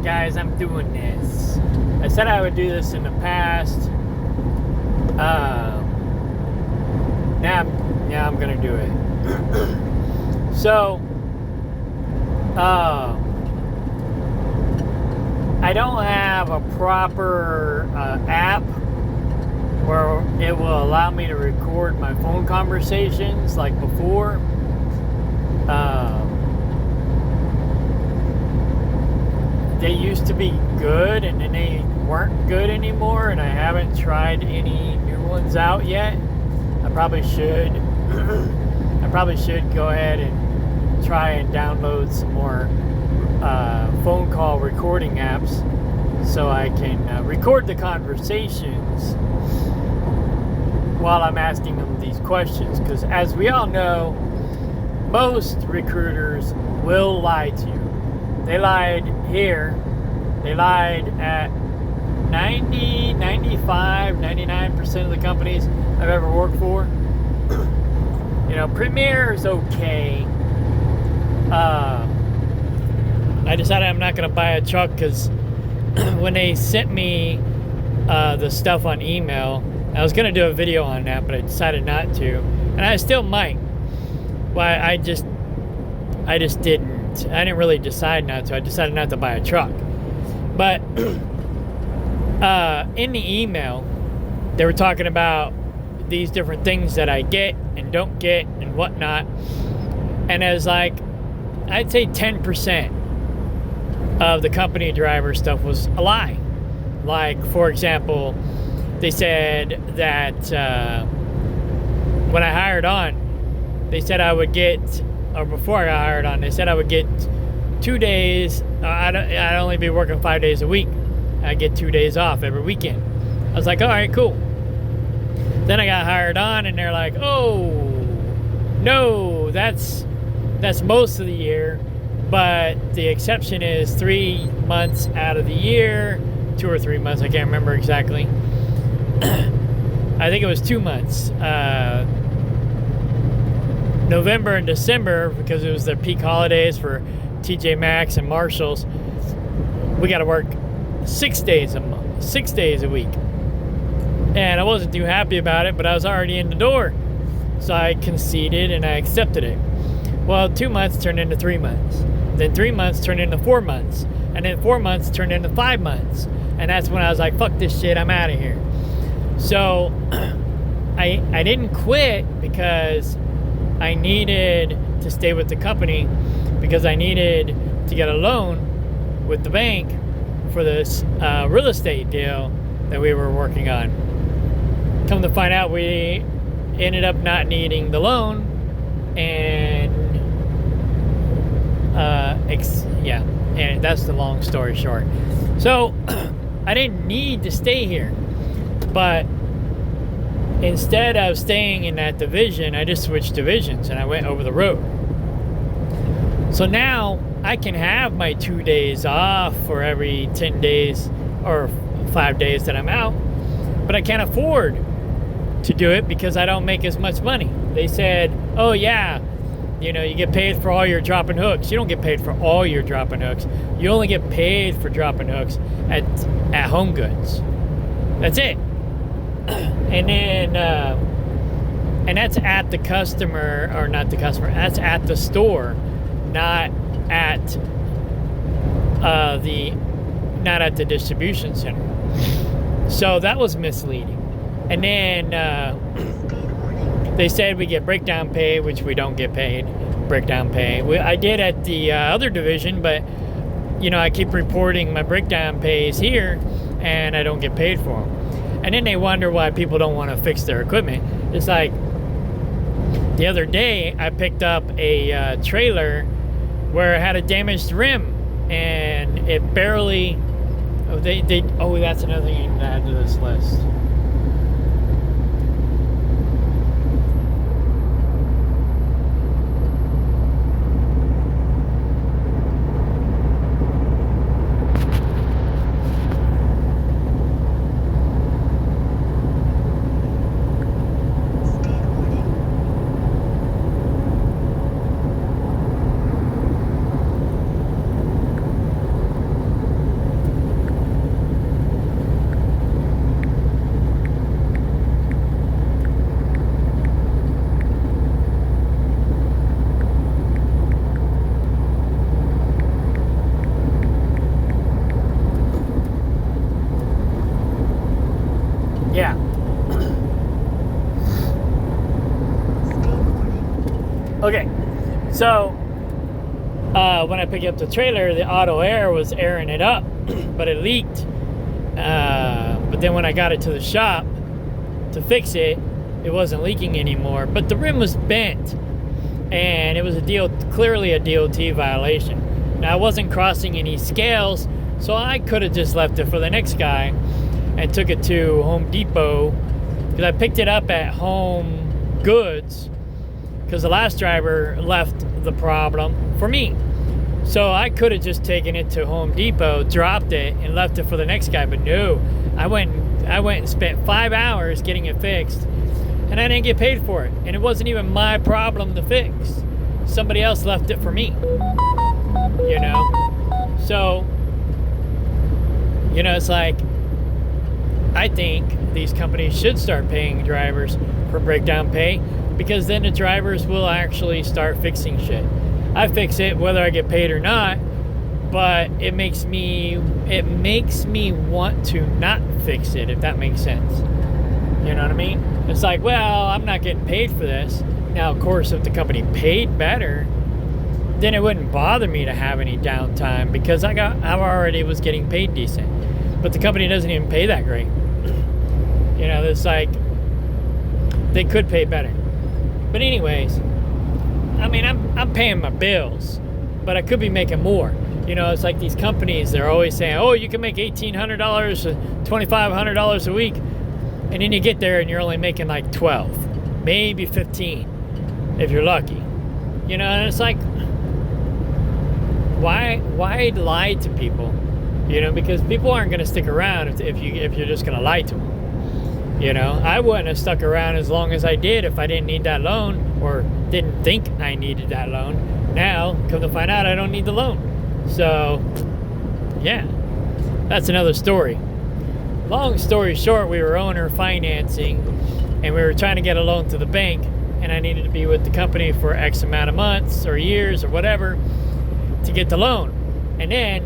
guys, I'm doing this. I said I would do this in the past. Now I'm gonna do it. So, I don't have a proper app where it will allow me to record my phone conversations like before. They used to be good, and then they weren't good anymore, and I haven't tried any new ones out yet. I probably should. I probably should go ahead and try and download some more phone call recording apps so I can record the conversations while I'm asking them these questions. Because as we all know, most recruiters will lie to you. They lied here. They lied at 90, 95, 99% of the companies I've ever worked for. You know, Premier is okay. I decided I'm not going to buy a truck because when they sent me the stuff on email, I was going to do a video on that, but I decided not to. And I still might. Well, I just didn't. I didn't really decide not to. I decided not to buy a truck. But in the email, they were talking about these different things that I get and don't get and whatnot. And it was like, I'd say 10% of the company driver stuff was a lie. Like, for example, they said that when I hired on, they said I would get, or before I got hired on, they said I would get 2 days. I'd only be working 5 days a week. I get 2 days off every weekend. I was like, all right, cool. Then I got hired on, and they're like, oh, no, that's most of the year, but the exception is 3 months out of the year, 2 or 3 months, I can't remember exactly. I think it was 2 months. November and December, because it was their peak holidays for TJ Maxx and Marshalls, we got to work 6 days a month, 6 days a week. And I wasn't too happy about it, but I was already in the door. So I conceded and I accepted it. Well, 2 months turned into 3 months. Then 3 months turned into 4 months. And then 4 months turned into 5 months. And that's when I was like, fuck this shit, I'm out of here. So I didn't quit because I needed to stay with the company, because I needed to get a loan with the bank for this real estate deal that we were working on. Come to find out, we ended up not needing the loan, and and that's the long story short. So I didn't need to stay here, but instead of staying in that division, I just switched divisions and I went over the road. So now I can have my 2 days off for every 10 days or 5 days that I'm out, but I can't afford to do it because I don't make as much money. They said, oh yeah, you know, you get paid for all your dropping hooks. You don't get paid for all your dropping hooks. You only get paid for dropping hooks at Home Goods. That's it. And then, and that's at the customer, or not the customer, that's at the store, not at the distribution center. So that was misleading. And then they said we get breakdown pay, which we don't get paid breakdown pay. I did at the other division, but you know, I keep reporting my breakdown pays here, and I don't get paid for them. And then they wonder why people don't want to fix their equipment. It's like the other day I picked up a trailer where it had a damaged rim, and it barely. Oh, that's another thing to add to this list. So when I picked up the trailer, the auto air was airing it up, but it leaked. But then when I got it to the shop to fix it, it wasn't leaking anymore. But the rim was bent, and it was clearly a DOT violation. Now I wasn't crossing any scales, so I could have just left it for the next guy and took it to Home Depot, because I picked it up at Home Goods because the last driver left the problem for me. So I could have just taken it to Home Depot, dropped it, and left it for the next guy. But no, I went and spent 5 hours getting it fixed, and I didn't get paid for it. And it wasn't even my problem to fix. Somebody else left it for me. You know? So, you know, it's like, I think these companies should start paying drivers for breakdown pay, because then the drivers will actually start fixing shit. I fix it whether I get paid or not, but it makes me want to not fix it, if that makes sense. You know what I mean? It's like, well, I'm not getting paid for this. Now, of course, if the company paid better, then it wouldn't bother me to have any downtime, because I already was getting paid decent. But the company doesn't even pay that great. You know, it's like they could pay better. But anyways, I mean, I'm paying my bills, but I could be making more. You know, it's like these companies, they're always saying, oh, you can make $1,800, $2,500 a week. And then you get there and you're only making like 12, maybe 15, if you're lucky. You know, and it's like, why lie to people? You know, because people aren't going to stick around if you're just going to lie to them. You know, I wouldn't have stuck around as long as I did if I didn't need that loan, or didn't think I needed that loan. Now, come to find out, I don't need the loan. So, yeah, that's another story. Long story short, we were owner financing, and we were trying to get a loan to the bank, and I needed to be with the company for X amount of months or years or whatever to get the loan. And then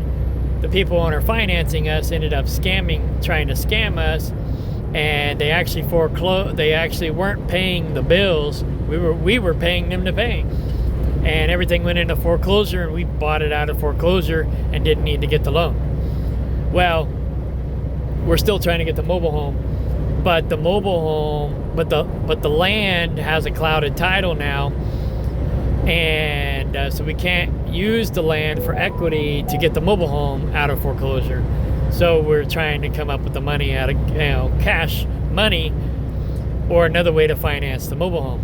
the people owner financing us ended up trying to scam us. And they actually foreclosed. They actually weren't paying the bills. We were paying them to pay, and everything went into foreclosure. And we bought it out of foreclosure and didn't need to get the loan. Well, we're still trying to get the mobile home, but the land has a clouded title now, and so we can't use the land for equity to get the mobile home out of foreclosure. So we're trying to come up with the money out of, cash money, or another way to finance the mobile home.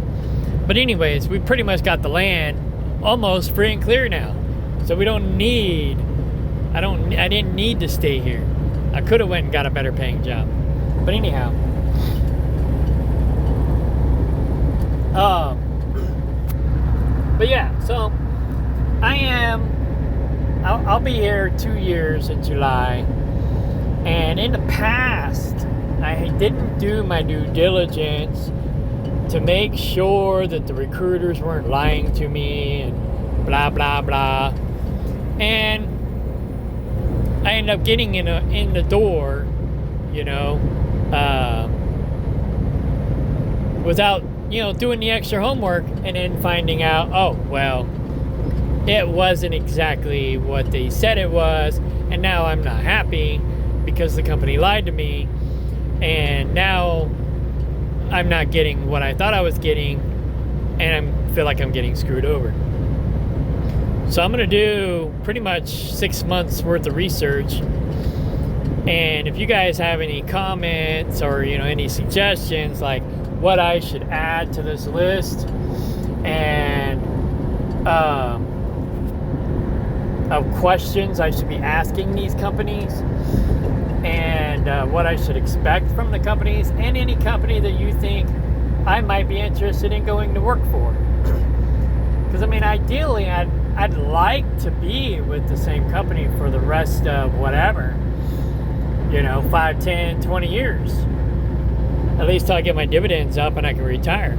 But anyways, we pretty much got the land almost free and clear now. So we don't need, I didn't need to stay here. I could have went and got a better paying job. But anyhow, but yeah, so I'll be here 2 years in July. And in the past, I didn't do my due diligence to make sure that the recruiters weren't lying to me and blah, blah, blah. And I ended up getting in the door, without, doing the extra homework, and then finding out, oh, well, it wasn't exactly what they said it was, and now I'm not happy because the company lied to me, and now I'm not getting what I thought I was getting, and I feel like I'm getting screwed over. So I'm going to do pretty much 6 months worth of research, and if you guys have any comments or, any suggestions, like what I should add to this list, and of questions I should be asking these companies, and what I should expect from the companies, and any company that you think I might be interested in going to work for. Because, ideally, I'd like to be with the same company for the rest of whatever, 5, 10, 20 years. At least till I get my dividends up and I can retire.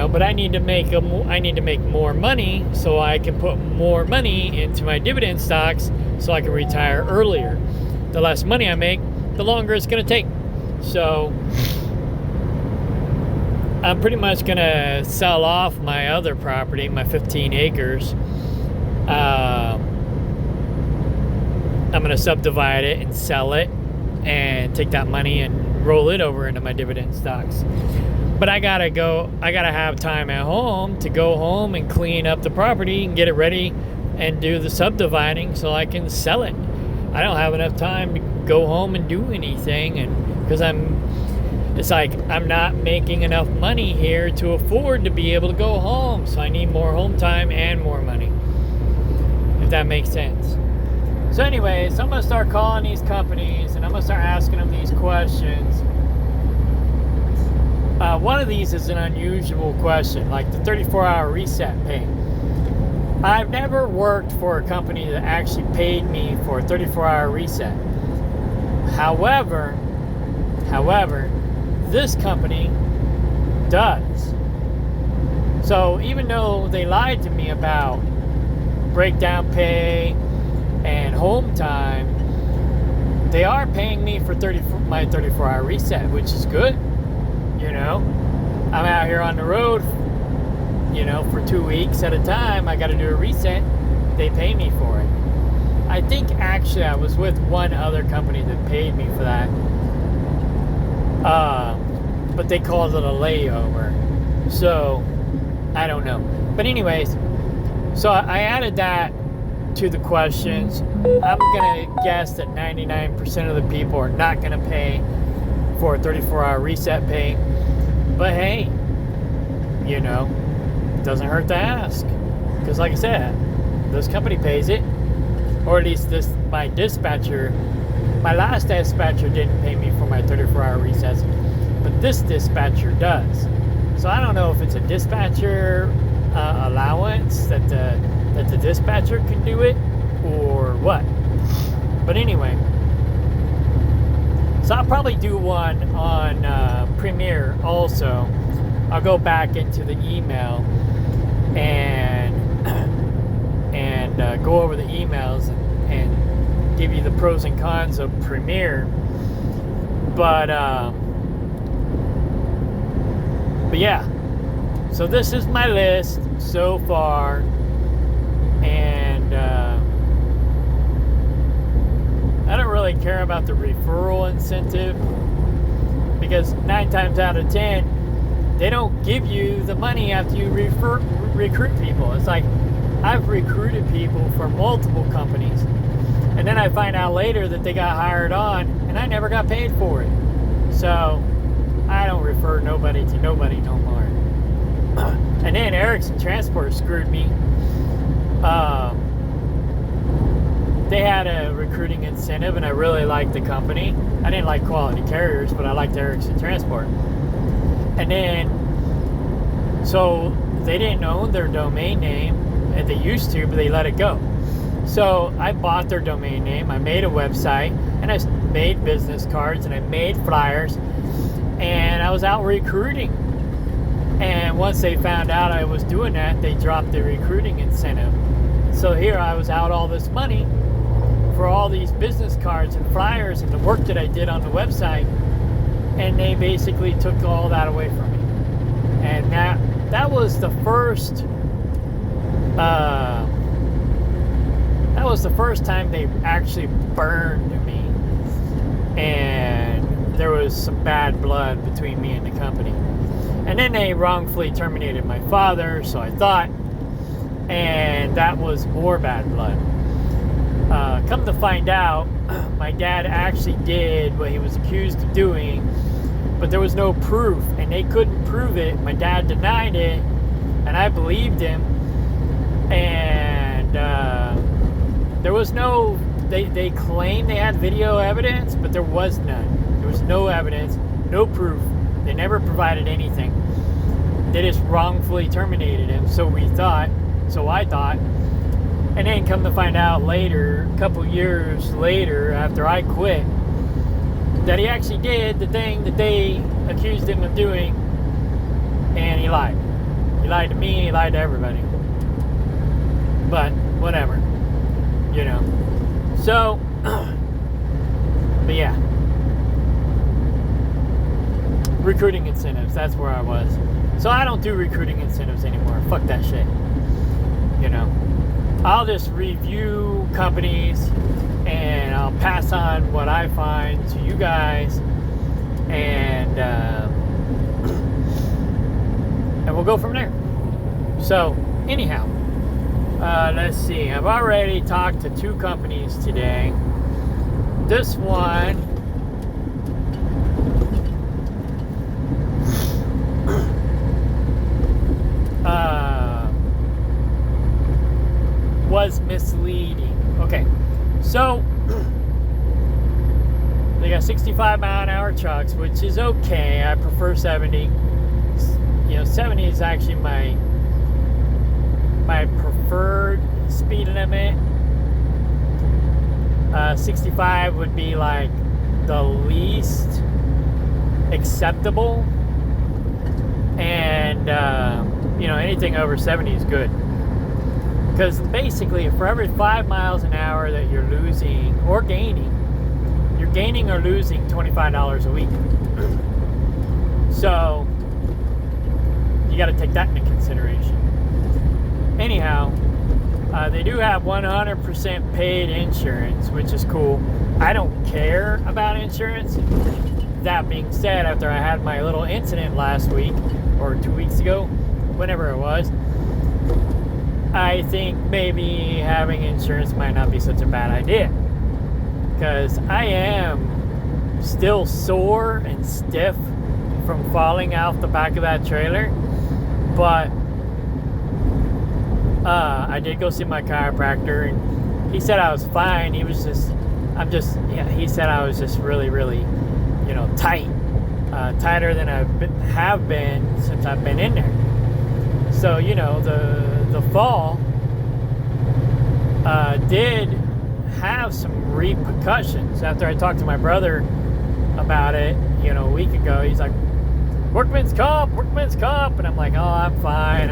But I need to make more money so I can put more money into my dividend stocks so I can retire earlier. The less money I make, the longer it's going to take. So, I'm pretty much going to sell off my other property, my 15 acres. I'm going to subdivide it and sell it and take that money and roll it over into my dividend stocks. But I got to have time at home to go home and clean up the property and get it ready and do the subdividing so I can sell it. I don't have enough time to go home and do anything, and because it's like I'm not making enough money here to afford to be able to go home, so I need more home time and more money, if that makes sense. So anyways, I'm going to start calling these companies and I'm going to start asking them these questions. One of these is an unusual question, like the 34-hour reset pay. I've never worked for a company that actually paid me for a 34-hour reset. However, this company does. So even though they lied to me about breakdown pay and home time, they are paying me for my 34-hour reset, which is good. You know, I'm out here on the road, you know, for 2 weeks at a time. I got to do a reset. They pay me for it. I think actually I was with one other company that paid me for that. But they called it a layover. So, I don't know. But anyways, so I added that to the questions. I'm going to guess that 99% of the people are not going to pay for a 34-hour reset pay. But hey, you know, it doesn't hurt to ask. Because like I said, this company pays it. Or at least my last dispatcher didn't pay me for my 34-hour resets. But this dispatcher does. So I don't know if it's a dispatcher allowance that the dispatcher can do it or what. But anyway, so I'll probably do one on Premiere also. I'll go back into the email and go over the emails and give you the pros and cons of Premiere. But yeah, so this is my list so far, and I don't really care about the referral incentive, because 9 times out of 10 they don't give you the money after you recruit people. It's like I've recruited people for multiple companies, and then I find out later that they got hired on and I never got paid for it. So I don't refer nobody to nobody no more. And then Erickson Transport screwed me. They had a recruiting incentive, and I really liked the company. I didn't like Quality Carriers, but I liked Erickson Transport. And then, so they didn't own their domain name, and they used to, but they let it go. So I bought their domain name, I made a website, and I made business cards, and I made flyers, and I was out recruiting. And once they found out I was doing that, they dropped the recruiting incentive. So here I was out all this money for all these business cards and flyers and the work that I did on the website, and they basically took all that away from me. And that was the first time they actually burned me, and there was some bad blood between me and the company. And then they wrongfully terminated my father, so I thought, and that was more bad blood. Come to find out, my dad actually did what he was accused of doing, but there was no proof, and they couldn't prove it. My dad denied it, and I believed him. And there was no, they claimed they had video evidence, but there was none. There was no evidence, no proof. They never provided anything. They just wrongfully terminated him, so I thought. And then come to find out later, a couple years later, after I quit, that he actually did the thing that they accused him of doing, and he lied. He lied to me, he lied to everybody. But, whatever. You know. So, but yeah. recruiting incentives. That's where I was. So I don't do recruiting incentives anymore. Fuck that shit. You know, I'll just review companies and I'll pass on what I find to you guys, and we'll go from there. So anyhow, let's see. I've already talked to 2 companies today. This one was misleading. Okay, so they got 65-mile-an-hour trucks, which is okay. I prefer 70. 70 is actually my preferred speed limit. 65 would be like the least acceptable, and anything over 70 is good, because basically for every 5 miles an hour that you're losing or gaining, you're gaining or losing $25 a week. So you got to take that into consideration. Anyhow, they do have 100% paid insurance, which is cool. I don't care about insurance. That being said, after I had my little incident last week or 2 weeks ago, whenever it was, I think maybe having insurance might not be such a bad idea, because I am still sore and stiff from falling off the back of that trailer. But I did go see my chiropractor, and he said I was fine. He said I was just really, really, tight, tighter than I have been since I've been in there. So, the fall did have some repercussions. After I talked to my brother about it, a week ago, he's like, workman's comp. And I'm like, oh, I'm fine.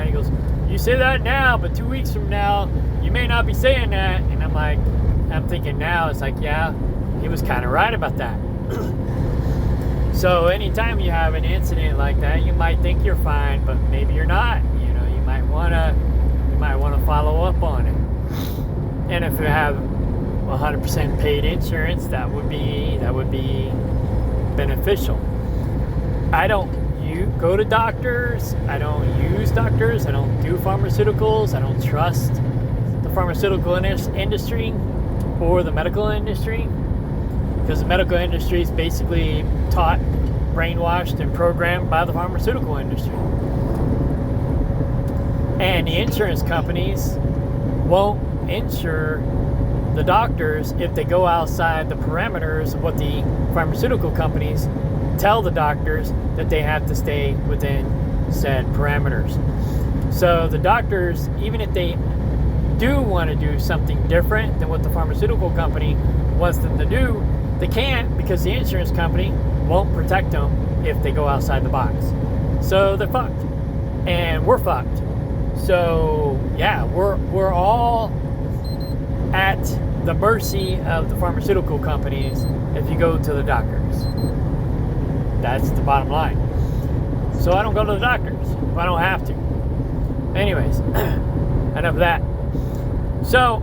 He goes, you say that now, but 2 weeks from now, you may not be saying that. And I'm thinking now, it's like, yeah, he was kind of right about that. So anytime you have an incident like that, you might think you're fine, but maybe you're not. You might want to follow up on it. And if you have 100% paid insurance, that would be beneficial. I don't go to doctors. I don't use doctors. I don't do pharmaceuticals. I don't trust the pharmaceutical industry or the medical industry, because the medical industry is basically taught, brainwashed, and programmed by the pharmaceutical industry. And the insurance companies won't insure the doctors if they go outside the parameters of what the pharmaceutical companies tell the doctors that they have to stay within said parameters. So the doctors, even if they do want to do something different than what the pharmaceutical company wants them to do, they can't, because the insurance company won't protect them if they go outside the box. So they're fucked, and we're fucked. So yeah, we're all at the mercy of the pharmaceutical companies if you go to the doctors. That's the bottom line. So I don't go to the doctors if I don't have to. Anyways, enough of that. So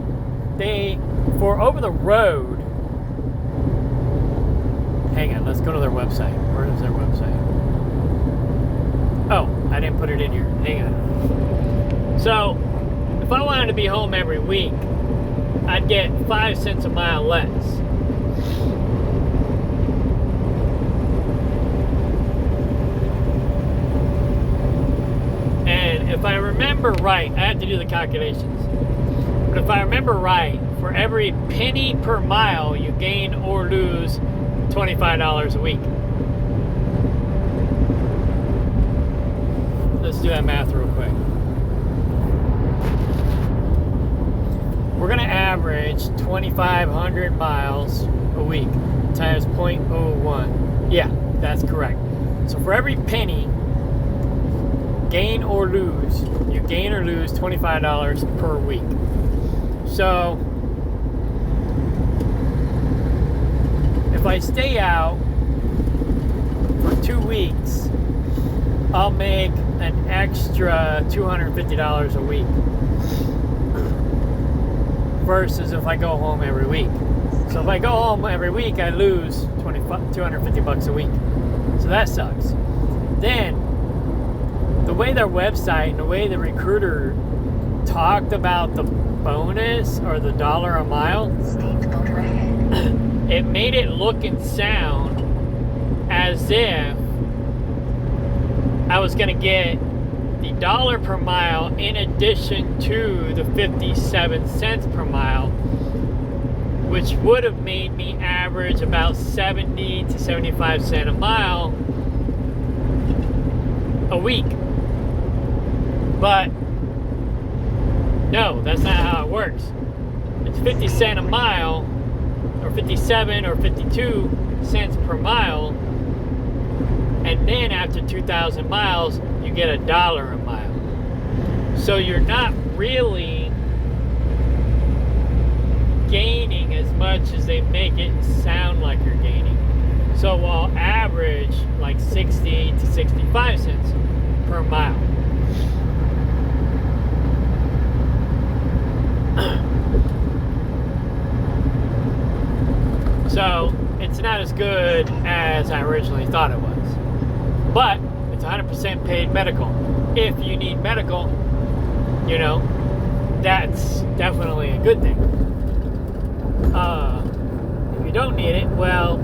for over the road, hang on, let's go to their website. Where is their website? Oh, I didn't put it in here. Hang on. So if I wanted to be home every week, I'd get 5 cents a mile less. And if I remember right, I had to do the calculations, but if I remember right, for every penny per mile you gain or lose $25 a week. Let's do that math real quick. We're going to average 2,500 miles a week times 0.01. Yeah, that's correct. So for every penny, gain or lose, you gain or lose $25 per week. So if I stay out for 2 weeks, I'll make an extra $250 a week versus if I go home every week. So if I go home every week, I lose $250 a week. So that sucks. Then, the way their website and the way the recruiter talked about the bonus or the dollar a mile, it made it look and sound as if I was going to get the dollar per mile in addition to the 57 cents per mile, which would have made me average about 70 to 75 cents a mile a week. But no, that's not how it works. It's 50 cents a mile, or 57 or 52 cents per mile, and then after 2,000 miles, you get $1 a mile. So you're not really gaining as much as they make it sound like you're gaining. So I'll average like 60 to 65 cents per mile. So it's not as good as I originally thought it was. But it's 100% paid medical. If you need medical, you know, that's definitely a good thing. If you don't need it, well,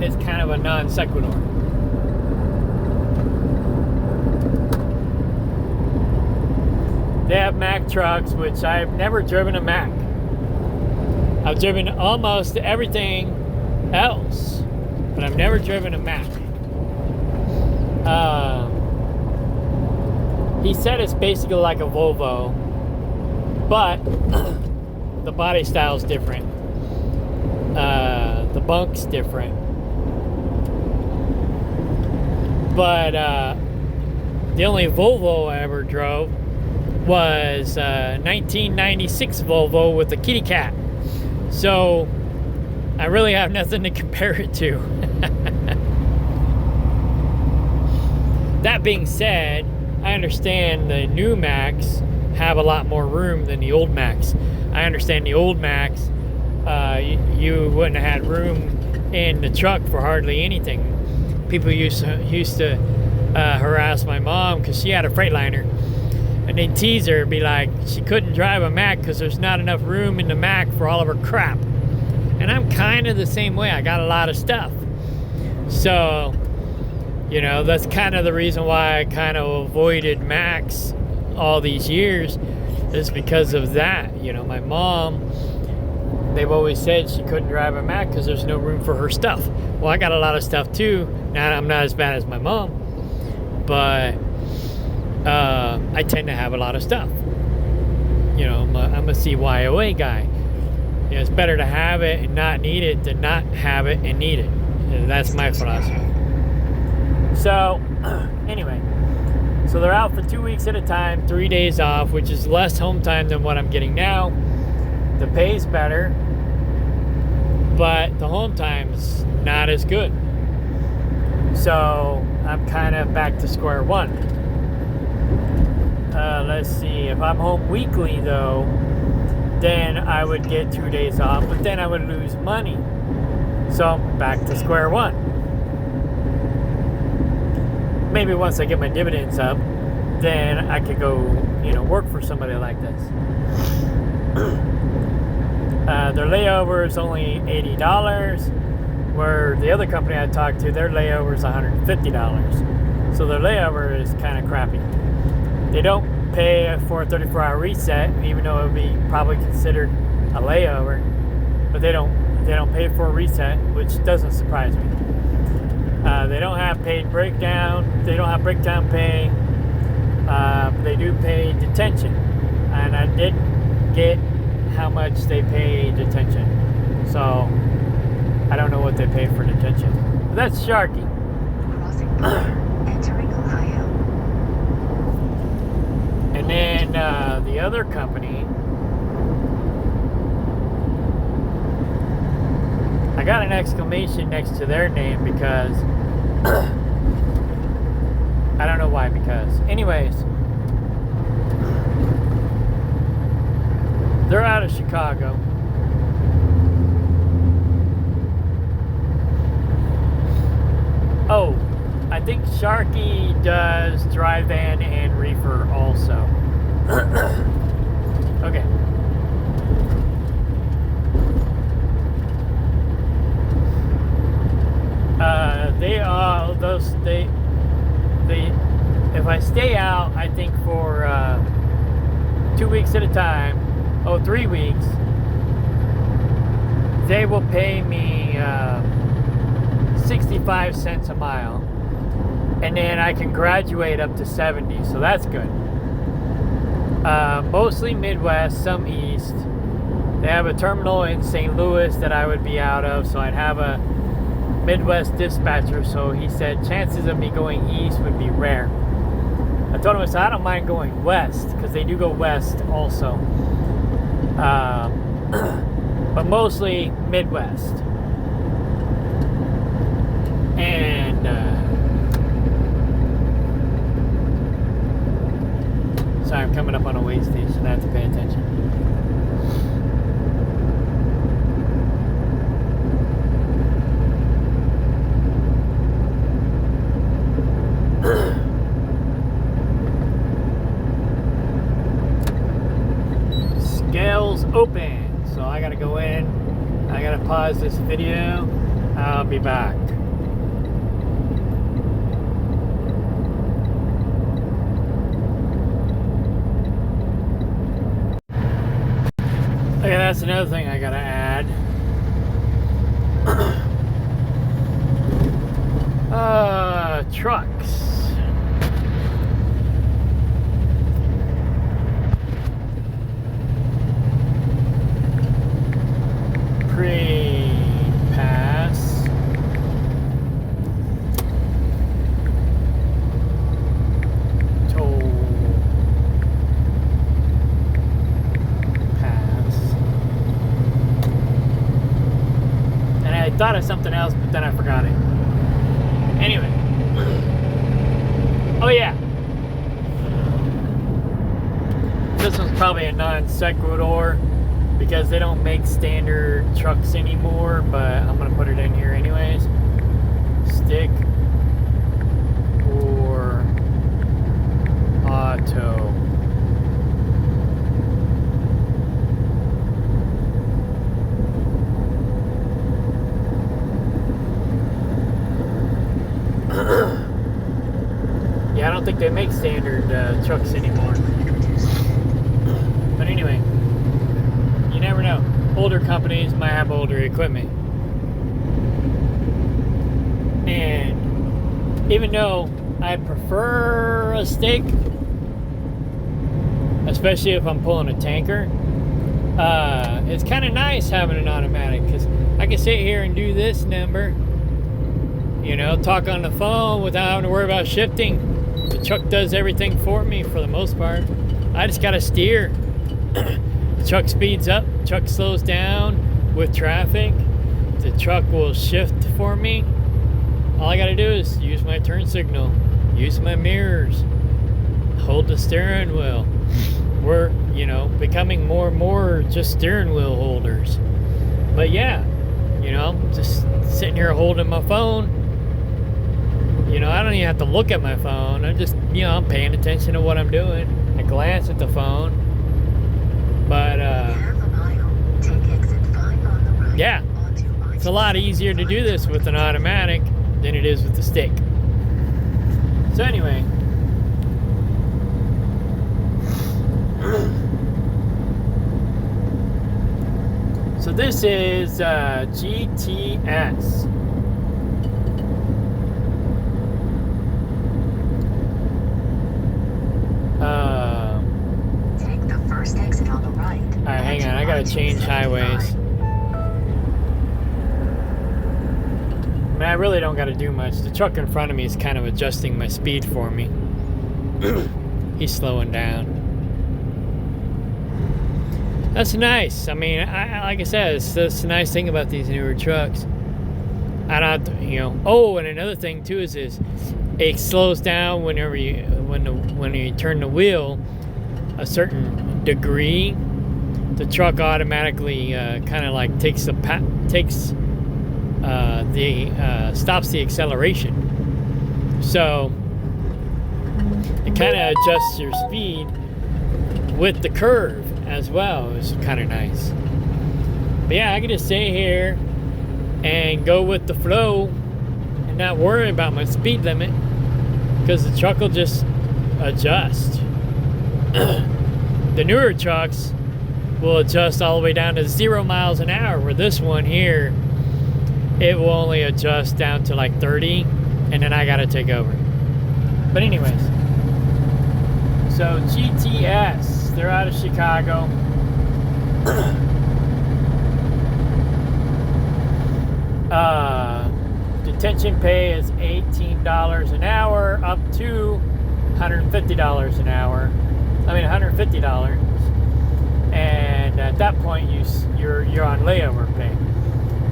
it's kind of a non sequitur. They have Mack trucks, which I've never driven a Mack. I've driven almost everything else, but I've never driven a Mack. He said it's basically like a Volvo, but the body style's different. The bunk's different. But the only Volvo I ever drove was a 1996 Volvo with a kitty cat. So I really have nothing to compare it to. That being said, I understand the new Macks have a lot more room than the old Macks. I understand the old Macks, you wouldn't have had room in the truck for hardly anything. People used to harass my mom because she had a Freightliner, and they'd tease her, be like, she couldn't drive a Mack because there's not enough room in the Mack for all of her crap. And I'm kind of the same way. I got a lot of stuff. So, you know, that's kind of the reason why I kind of avoided Macks all these years, is because of that. You know, my mom, they've always said she couldn't drive a Mack because there's no room for her stuff. Well, I got a lot of stuff too. Now, I'm not as bad as my mom, but I tend to have a lot of stuff. You know, I'm a CYOA guy. You know, it's better to have it and not need it than not have it and need it. And that's my philosophy. So, anyway, so they're out for 2 weeks at a time, 3 days off, which is less home time than what I'm getting now. The pay's better, but the home time's not as good. So, I'm kind of back to square one. Let's see, if I'm home weekly though, then I would get 2 days off, but then I would lose money. So I'm back to square one. Maybe once I get my dividends up, then I could go, you know, work for somebody like this. Their layover is only $80, where the other company I talked to, their layover is $150. So their layover is kind of crappy. They don't pay for a 34-hour reset, even though it would be probably considered a layover, but they don't pay for a reset, which doesn't surprise me. They don't have paid breakdown. They don't have breakdown pay. But they do pay detention, and I didn't get how much they pay detention, so I don't know what they pay for detention. But that's Sharky. Entering Ohio. And then the other company, I got an exclamation next to their name because why, because. Anyways, they're out of Chicago. Oh, I think Sharky does dry van and reefer also. Okay. If I stay out, I think for 2 weeks at a time, 3 weeks, they will pay me 65 cents a mile, and then I can graduate up to 70, so that's good. Mostly Midwest, some East. They have a terminal in St. Louis that I would be out of, so I'd have a Midwest dispatcher, so he said chances of me going east would be rare. I told him, I don't mind going west, because they do go west also. But mostly Midwest. And sorry, I'm coming up on a way station. I have to pay attention. Scales open. So I gotta go in. I gotta pause this video. I'll be back. Okay, that's another thing I gotta add. Trucks. Pre-pass. Toll. Pass. And I thought of something else, but then I forgot it. Anyway. Oh yeah. This one's probably a non sequitur because they don't make standard trucks anymore, but I'm gonna put it in here anyways. Stick or auto. Yeah, I don't think they make standard trucks anymore. But anyway, you never know. Older companies might have older equipment. And even though I prefer a stick, especially if I'm pulling a tanker, it's kind of nice having an automatic because I can sit here and do this number, you know, talk on the phone without having to worry about shifting. The truck does everything for me for the most part. I just gotta steer. The truck speeds up, truck slows down with traffic. The truck will shift for me. All I gotta do is use my turn signal, use my mirrors, hold the steering wheel. We're, you know, becoming more and more just steering wheel holders. But yeah, you know, just sitting here holding my phone. You know, I don't even have to look at my phone. I'm just, you know, I'm paying attention to what I'm doing. I glance at the phone. But, yeah, it's a lot easier to do this with an automatic than it is with the stick. So anyway. So this is GTS. Take the first exit on the right. Alright, hang on. I gotta change highways. I mean, I really don't gotta do much. The truck in front of me is kind of adjusting my speed for me. He's slowing down. That's nice. I mean, like I said, that's the nice thing about these newer trucks. I don't, you know. Oh, and another thing too is it slows down when you turn the wheel a certain degree. The truck automatically kind of like stops the acceleration. So it kind of adjusts your speed with the curve as well. It's kind of nice. But yeah, I can just stay here and go with the flow and not worry about my speed limit because the truck will just adjust. The newer trucks will adjust all the way down to 0 miles an hour, where this one here, it will only adjust down to like 30, and then I gotta take over. But anyways, so GTS, they're out of Chicago. Detention pay is $18 an hour up to $150 an hour. I mean $150, and at that point you're on layover pay,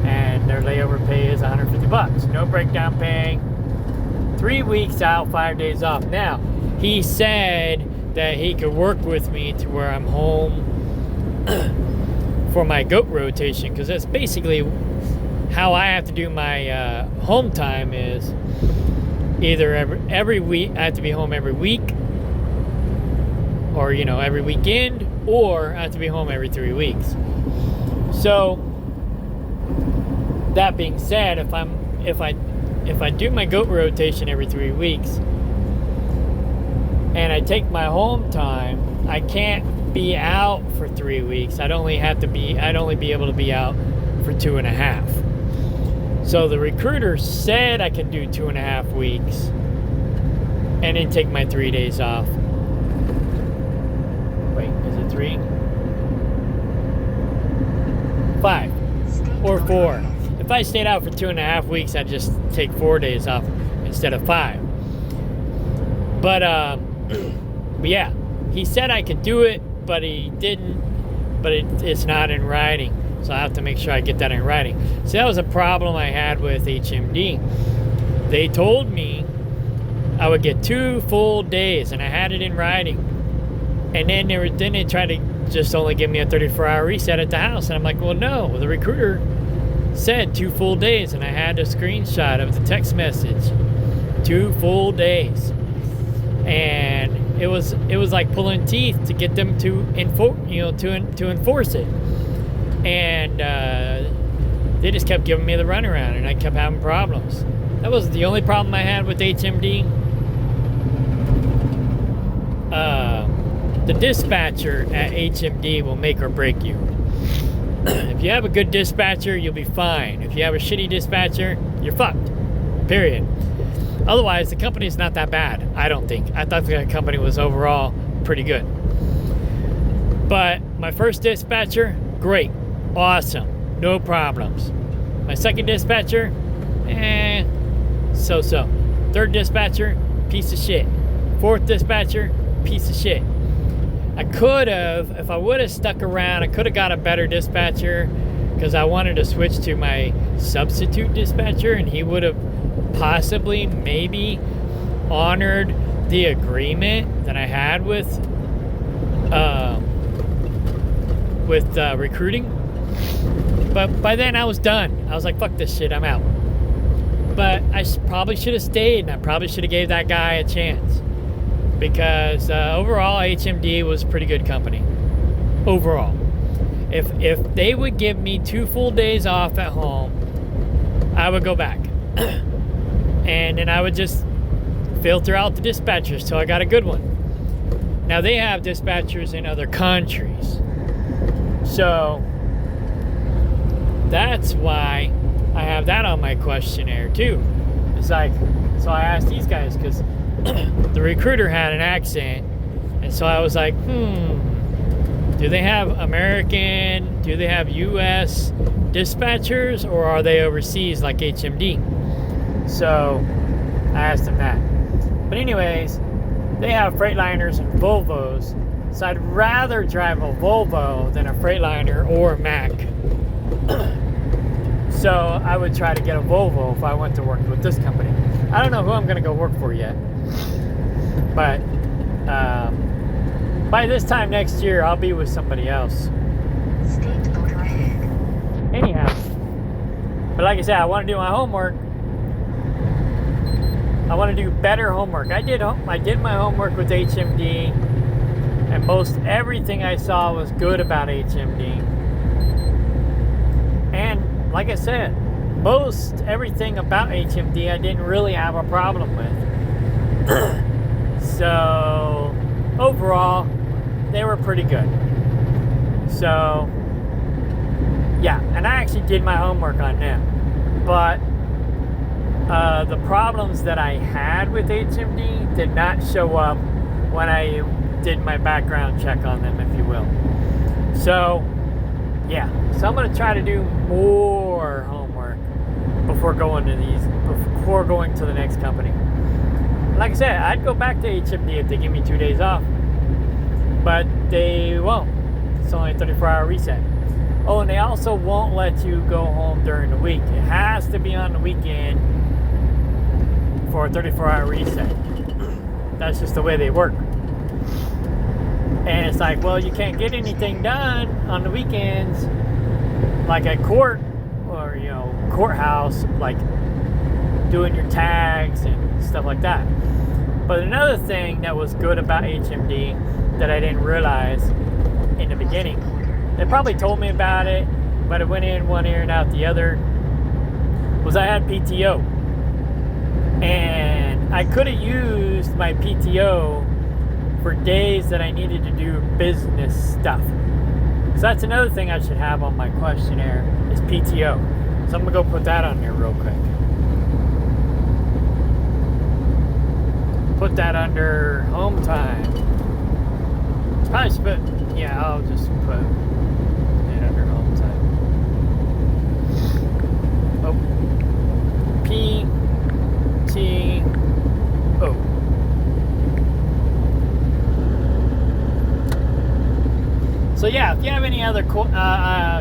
and their layover pay is $150. No breakdown pay. 3 weeks out, 5 days off. Now he said that he could work with me to where I'm home for my goat rotation, because that's basically how I have to do my home time. Is either every week I have to be home every week, or every weekend, or I have to be home every 3 weeks. So that being said, if I do my goat rotation every 3 weeks and I take my home time, I can't be out for 3 weeks. I'd only be able to be out for 2.5. So the recruiter said I can do 2.5 weeks and then take my 3 days off. Wait, is it 3? 5 or 4. If I stayed out for 2.5 weeks, I'd just take 4 days off instead of 5. But yeah, he said I could do it, but he didn't. But it's not in writing, so I have to make sure I get that in writing. So that was a problem I had with HMD. They told me I would get 2 full days, and I had it in writing. And then they tried to just only give me a 34-hour reset at the house, and I'm like, well, no. The recruiter said 2 full days, and I had a screenshot of the text message. 2 full days, and it was like pulling teeth to get them to enforce it. And they just kept giving me the runaround, and I kept having problems. That wasn't the only problem I had with HMD. The dispatcher at HMD will make or break you. If you have a good dispatcher, you'll be fine. If you have a shitty dispatcher, you're fucked. Period. Otherwise, the company's not that bad, I don't think. I thought the company was overall pretty good. But my first dispatcher, great. Awesome. No problems. My second dispatcher, so-so. Third dispatcher, piece of shit. Fourth dispatcher, piece of shit. I could have, if I would have stuck around, I could have got a better dispatcher, because I wanted to switch to my substitute dispatcher, and he would have possibly maybe honored the agreement that I had with recruiting. But by then I was done. I was like, fuck this shit, I'm out. But I probably should have stayed, and I probably should have gave that guy a chance, because overall HMD was a pretty good company. Overall, if they would give me 2 full days off at home, I would go back. And then I would just filter out the dispatchers till I got a good one. Now they have dispatchers in other countries, so that's why I have that on my questionnaire too. It's like, so I asked these guys, because the recruiter had an accent, and so I was like, do they have American, do they have US dispatchers, or are they overseas like HMD? So I asked them that. But anyways, they have Freightliners and Volvos, so I'd rather drive a Volvo than a Freightliner or a Mack. So I would try to get a Volvo if I went to work with this company. I don't know who I'm going to go work for yet. But by this time next year, I'll be with somebody else. State border ahead. Anyhow. But like I said, I want to do my homework. I want to do better homework. I did my homework with HMD. And most everything I saw was good about HMD. And like I said, most everything about HMD I didn't really have a problem with. So overall, they were pretty good. So yeah, and I actually did my homework on them. But the problems that I had with HMD did not show up when I did my background check on them, if you will. So yeah, so I'm gonna try to do more homework before going to the next company. Like I said, I'd go back to HMD if they give me 2 days off, but they won't. It's only a 34-hour reset. Oh, and they also won't let you go home during the week. It has to be on the weekend for a 34-hour reset. That's just the way they work. And it's like, well, you can't get anything done on the weekends, like at court or, courthouse, like doing your tags and stuff like that. But another thing that was good about HMD that I didn't realize in the beginning, they probably told me about it, but it went in one ear and out the other, was I had PTO. And I could have used my PTO for days that I needed to do business stuff. So that's another thing I should have on my questionnaire is PTO. So I'm gonna go put that on there real quick. Put that under home time. Probably should put, yeah, I'll just put it under home time. Oh, PTO. So yeah, if you have any other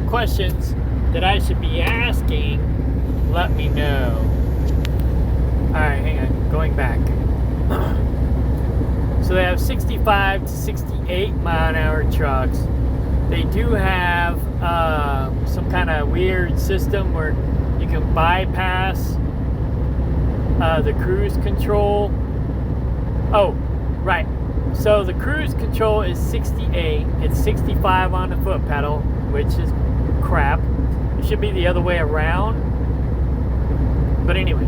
questions that I should be asking, let me know. Alright, hang on, going back. So they have 65 to 68 mile an hour trucks. They do have some kind of weird system where you can bypass the cruise control. Oh, right. So the cruise control is 68. It's 65 on the foot pedal, which is crap. It should be the other way around. But anyway.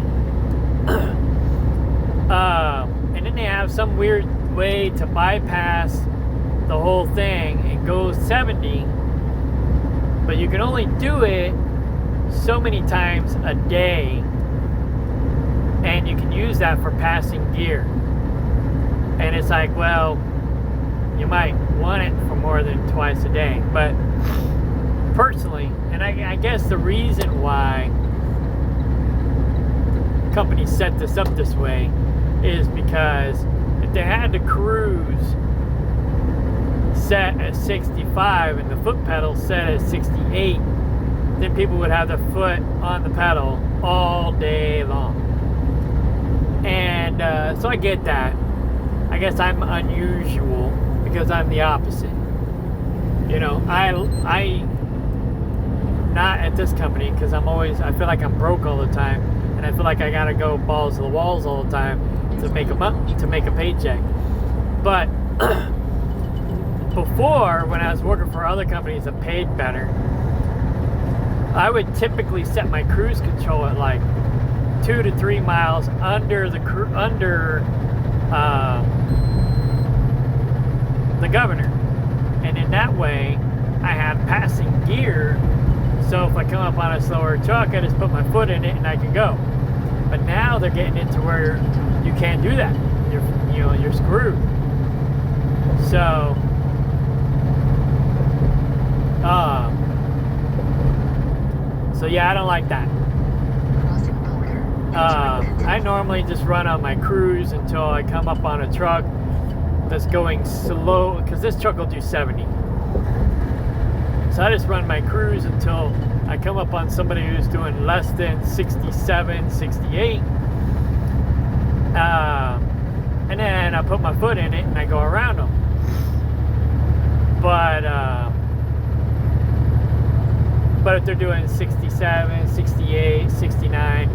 And then they have some weird way to bypass the whole thing. It goes 70. But you can only do it so many times a day. And you can use that for passing gear. And it's like, well, you might want it for more than twice a day. But personally, and I guess the reason why companies set this up this way is because if they had the cruise set at 65 and the foot pedal set at 68, then people would have their foot on the pedal all day long. And so I get that. I guess I'm unusual because I'm the opposite. I not at this company because I feel like I'm broke all the time, and I feel like I gotta go balls to the walls all the time to make a paycheck. But before, when I was working for other companies that paid better, I would typically set my cruise control at like 2 to 3 miles under the governor, and in that way I have passing gear, so if I come up on a slower truck I just put my foot in it and I can go. But now they're getting into where you can't do that. You're screwed. So yeah, I don't like that. I normally just run on my cruise until I come up on a truck that's going slow, because this truck will do 70. So I just run my cruise until I come up on somebody who's doing less than 67, 68, and then I put my foot in it and I go around them. But if they're doing 67, 68, 69,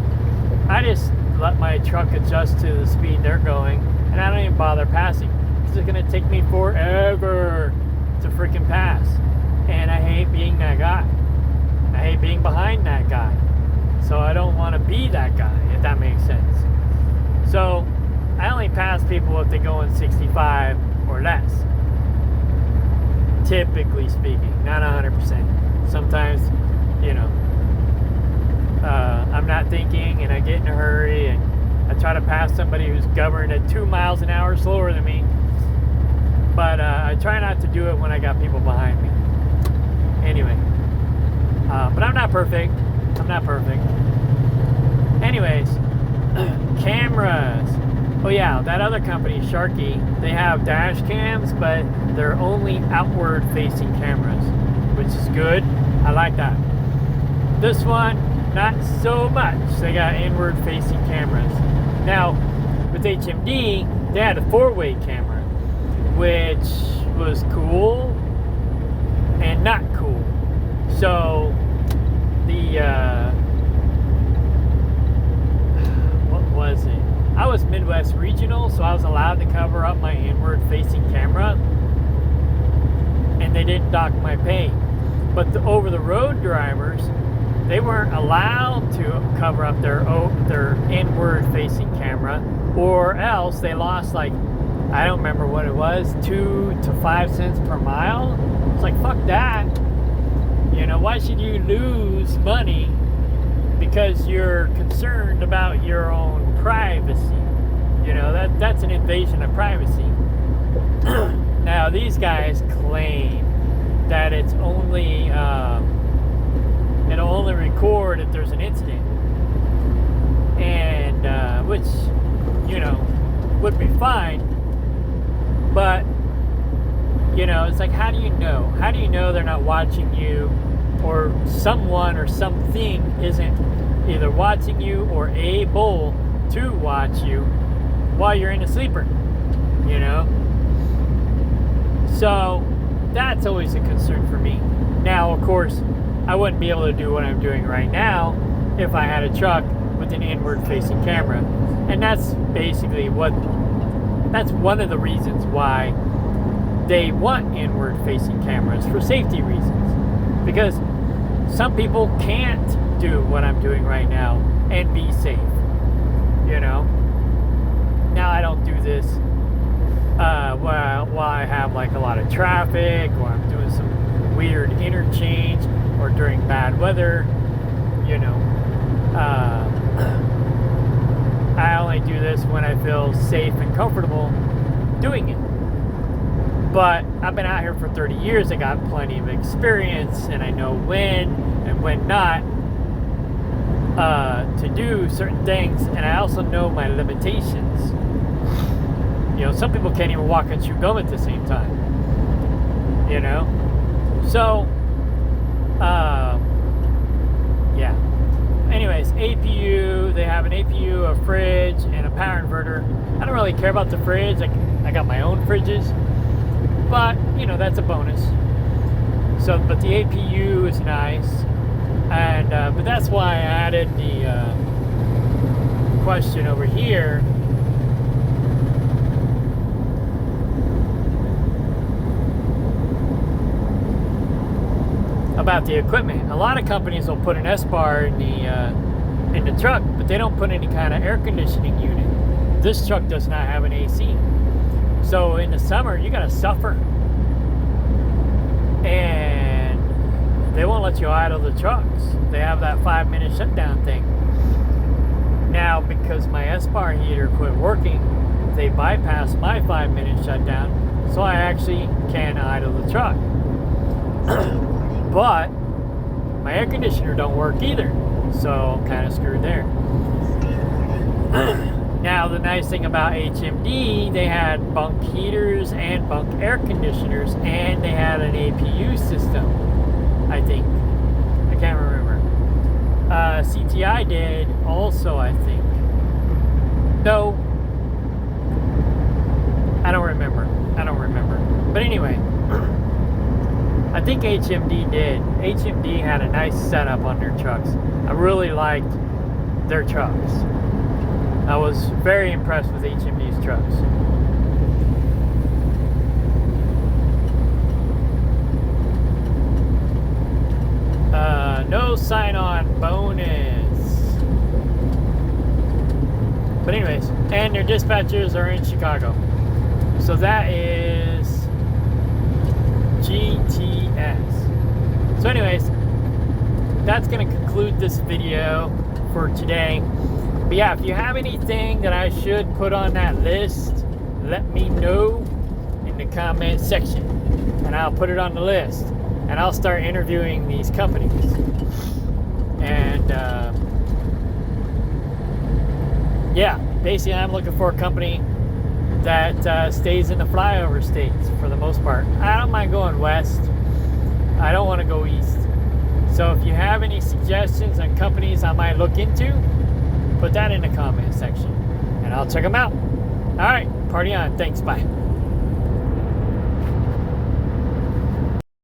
I just let my truck adjust to the speed they're going, and I don't even bother passing. It's going to take me forever to freaking pass. And I hate being that guy. I hate being behind that guy. So I don't want to be that guy, if that makes sense. So I only pass people if they go in 65 or less. Typically speaking, not 100%. Sometimes, you know, I'm not thinking and I get in a hurry and I try to pass somebody who's governed at 2 miles an hour slower than me. But I try not to do it when I got people behind me. Anyway, but I'm not perfect. I'm not perfect. Anyways, cameras. Oh yeah, that other company, Sharky, they have dash cams, but they're only outward facing cameras, which is good. I like that. This one, not so much. They got inward facing cameras. Now, with HMD, they had a 4-way camera, which was cool and not cool. So the what was it? I was Midwest Regional, so I was allowed to cover up my inward facing camera, and they didn't dock my pay. But the over the road drivers, they weren't allowed to cover up their inward facing camera, or else they lost, like, I don't remember what it was, 2 to 5 cents per mile. It's like, fuck that. You know, why should you lose money because you're concerned about your own privacy? You know, that's an invasion of privacy. Now, these guys claim that it's only it'll only record if there's an incident, and which, you know, would be fine. But, you know, it's like, how do you know? How do you know they're not watching you, or someone or something isn't either watching you or able to watch you while you're in a sleeper, you know? So that's always a concern for me. Now, of course, I wouldn't be able to do what I'm doing right now if I had a truck with an inward facing camera. And that's basically that's one of the reasons why they want inward facing cameras, for safety reasons. Because some people can't do what I'm doing right now and be safe, you know? Now, I don't do this while I have like a lot of traffic, or I'm doing some weird interchange, or during bad weather, you know. I only do this when I feel safe and comfortable doing it. But I've been out here for 30 years. I got plenty of experience, and I know when and when not to do certain things, and I also know my limitations. You know, some people can't even walk and chew gum at the same time, you know? So, yeah. Anyways, APU, they have an APU, a fridge, and a power inverter. I don't really care about the fridge. I got my own fridges, but, you know, that's a bonus. So, but the APU is nice, and but that's why I added the question over here. About the equipment. A lot of companies will put an S-bar in the truck, but they don't put any kind of air conditioning unit. This truck does not have an AC. So in the summer, you gotta suffer. And they won't let you idle the trucks. They have that 5-minute shutdown thing. Now, because my S-bar heater quit working, they bypassed my 5-minute shutdown, so I actually can idle the truck. But my air conditioner don't work either, so I'm kind of screwed there. Now, the nice thing about HMD, they had bunk heaters and bunk air conditioners, and they had an APU system, I think. I can't remember. CTI did also, I think. No, I don't remember. But anyway, I think HMD did. HMD had a nice setup on their trucks. I really liked their trucks. I was very impressed with HMD's trucks. No sign-on bonus. But anyways, and their dispatchers are in Chicago. So that is GTS. So anyways, that's going to conclude this video for today. But yeah, if you have anything that I should put on that list, let me know in the comment section, and I'll put it on the list, and I'll start interviewing these companies. And yeah, basically I'm looking for a company that stays in the flyover states for the most part. I don't mind going west. I don't want to go east. So if you have any suggestions on companies I might look into, put that in the comment section and I'll check them out. All right, party on. Thanks. Bye.